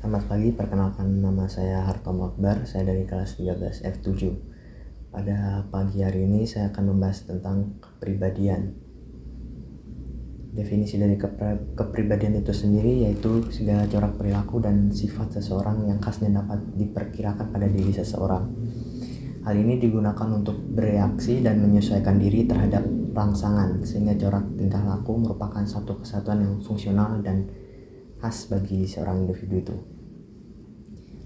Selamat pagi, perkenalkan nama saya Hartomo Akbar, saya dari kelas 13 F7. Pada pagi hari ini saya akan membahas tentang kepribadian. Definisi dari kepribadian itu sendiri yaitu segala corak perilaku dan sifat seseorang yang khas dan dapat diperkirakan pada diri seseorang. Hal ini digunakan untuk bereaksi dan menyesuaikan diri terhadap rangsangan, sehingga corak tingkah laku merupakan satu kesatuan yang fungsional dan khas bagi seorang individu itu.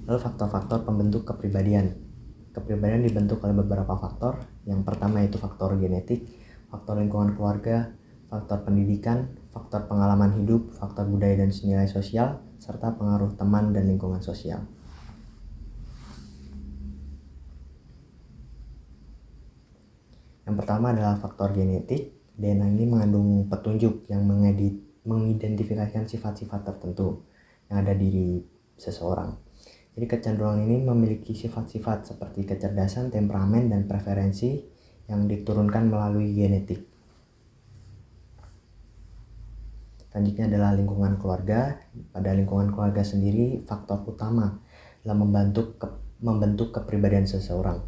Lalu faktor-faktor pembentuk kepribadian. Kepribadian dibentuk oleh beberapa faktor. Yang pertama yaitu faktor genetik, faktor lingkungan keluarga, faktor pendidikan, faktor pengalaman hidup, faktor budaya dan nilai sosial, serta pengaruh teman dan lingkungan sosial. Yang pertama adalah faktor genetik. DNA ini mengandung petunjuk yang mengidentifikasikan sifat-sifat tertentu yang ada di diri seseorang. Jadi kecenderungan ini memiliki sifat-sifat seperti kecerdasan, temperamen, dan preferensi yang diturunkan melalui genetik. Selanjutnya adalah lingkungan keluarga. Pada lingkungan keluarga sendiri, faktor utama dalam membentuk kepribadian seseorang.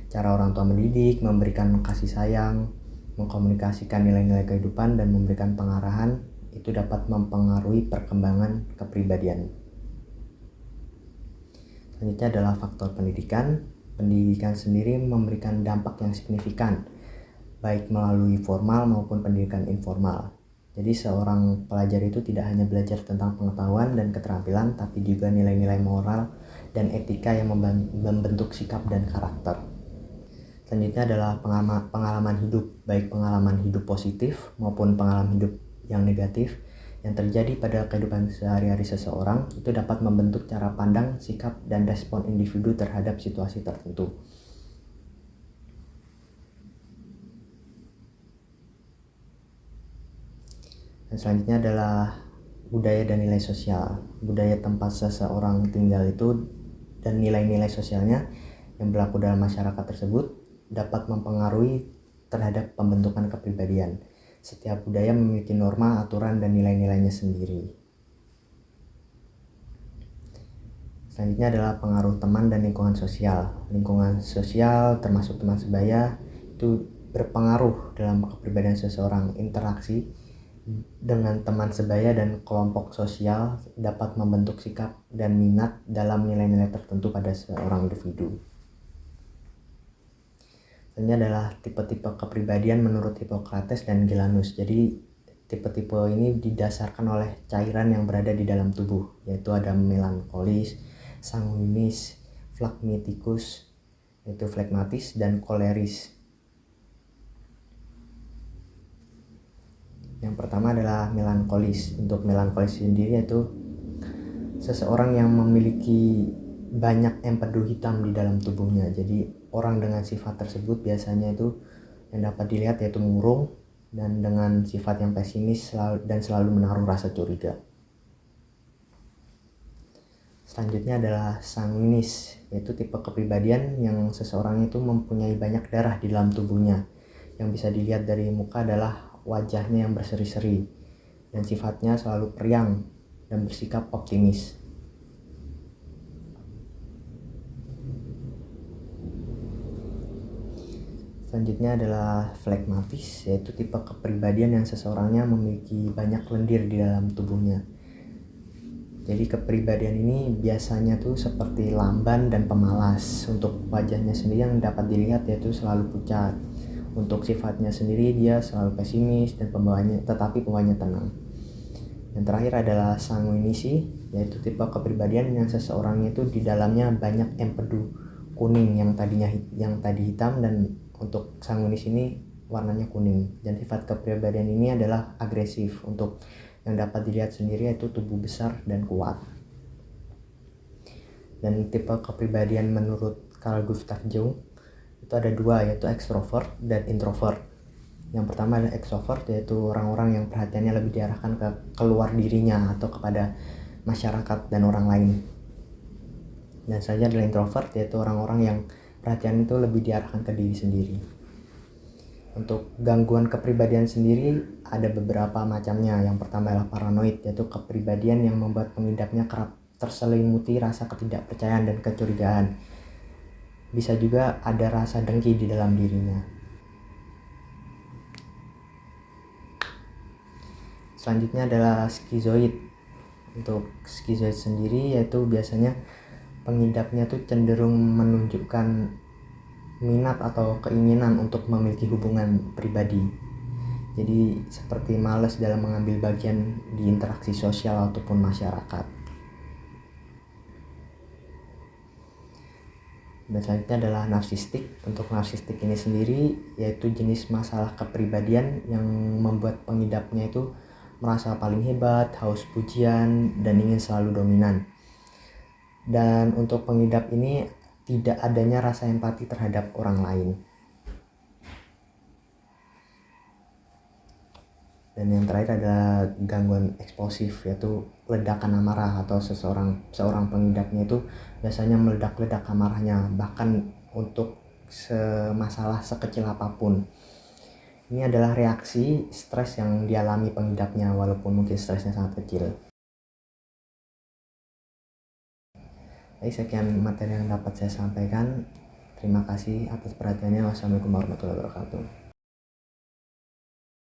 Cara orang tua mendidik, memberikan kasih sayang, mengkomunikasikan nilai-nilai kehidupan, dan memberikan pengarahan itu dapat mempengaruhi perkembangan kepribadian. Selanjutnya adalah faktor pendidikan. Pendidikan sendiri memberikan dampak yang signifikan, baik melalui formal maupun pendidikan informal. Jadi seorang pelajar itu tidak hanya belajar tentang pengetahuan dan keterampilan, tapi juga nilai-nilai moral dan etika yang membentuk sikap dan karakter. Selanjutnya adalah pengalaman hidup, baik pengalaman hidup positif maupun pengalaman hidup yang negatif yang terjadi pada kehidupan sehari-hari seseorang itu dapat membentuk cara pandang, sikap, dan respon individu terhadap situasi tertentu. Dan selanjutnya adalah budaya dan nilai sosial. Budaya tempat seseorang tinggal itu dan nilai-nilai sosialnya yang berlaku dalam masyarakat tersebut dapat mempengaruhi terhadap pembentukan kepribadian. Setiap budaya memiliki norma, aturan, dan nilai-nilainya sendiri. Selanjutnya adalah pengaruh teman dan lingkungan sosial. Lingkungan sosial termasuk teman sebaya itu berpengaruh dalam kepribadian seseorang. Interaksi dengan teman sebaya dan kelompok sosial dapat membentuk sikap dan minat dalam nilai-nilai tertentu pada seorang individu. Selanjutnya adalah tipe-tipe kepribadian menurut Hippocrates dan Gelanus. Jadi tipe-tipe ini didasarkan oleh cairan yang berada di dalam tubuh, yaitu ada melankolis, sanguinis, phlegmaticus, yaitu flegmatis, dan koleris. Yang pertama adalah melankolis. Untuk melankolis sendiri yaitu seseorang yang memiliki banyak empedu hitam di dalam tubuhnya. Jadi orang dengan sifat tersebut biasanya itu yang dapat dilihat yaitu murung dan dengan sifat yang pesimis dan selalu menaruh rasa curiga. Selanjutnya adalah sanguinis, yaitu tipe kepribadian yang seseorang itu mempunyai banyak darah di dalam tubuhnya. Yang bisa dilihat dari muka adalah wajahnya yang berseri-seri dan sifatnya selalu periang dan bersikap optimis. Selanjutnya adalah flegmatis, yaitu tipe kepribadian yang seseorangnya memiliki banyak lendir di dalam tubuhnya. Jadi kepribadian ini biasanya tuh seperti lamban dan pemalas. Untuk wajahnya sendiri yang dapat dilihat yaitu selalu pucat. Untuk sifatnya sendiri dia selalu pesimis dan pembawaannya tenang. Yang terakhir adalah sanguinisi, yaitu tipe kepribadian yang seseorang itu di dalamnya banyak empedu kuning yang tadi hitam, dan untuk sanguinis ini warnanya kuning. Dan sifat kepribadian ini adalah agresif. Untuk yang dapat dilihat sendiri yaitu tubuh besar dan kuat. Dan tipe kepribadian menurut Carl Gustav Jung itu ada dua, yaitu extrovert dan introvert. Yang pertama adalah extrovert, yaitu orang-orang yang perhatiannya lebih diarahkan ke keluar dirinya atau kepada masyarakat dan orang lain. Dan selanjutnya adalah introvert, yaitu orang-orang yang perhatian itu lebih diarahkan ke diri sendiri. Untuk gangguan kepribadian sendiri ada beberapa macamnya. Yang pertama adalah paranoid, yaitu kepribadian yang membuat pengidapnya kerap terselimuti rasa ketidakpercayaan dan kecurigaan. Bisa juga ada rasa dengki di dalam dirinya. Selanjutnya adalah skizoid. Untuk skizoid sendiri yaitu biasanya pengidapnya tuh cenderung menunjukkan minat atau keinginan untuk memiliki hubungan pribadi. Jadi seperti malas dalam mengambil bagian di interaksi sosial ataupun masyarakat. Dan selanjutnya adalah narsistik. Untuk narsistik ini sendiri yaitu jenis masalah kepribadian yang membuat pengidapnya itu merasa paling hebat, haus pujian, dan ingin selalu dominan. Dan untuk pengidap ini tidak adanya rasa empati terhadap orang lain. Dan yang terakhir adalah gangguan eksplosif, yaitu ledakan amarah atau seorang pengidapnya itu biasanya meledak-ledak amarahnya bahkan untuk masalah sekecil apapun. Ini adalah reaksi stres yang dialami pengidapnya walaupun mungkin stresnya sangat kecil. Baik, sekian materi yang dapat saya sampaikan. Terima kasih atas perhatiannya. Wassalamualaikum warahmatullahi wabarakatuh.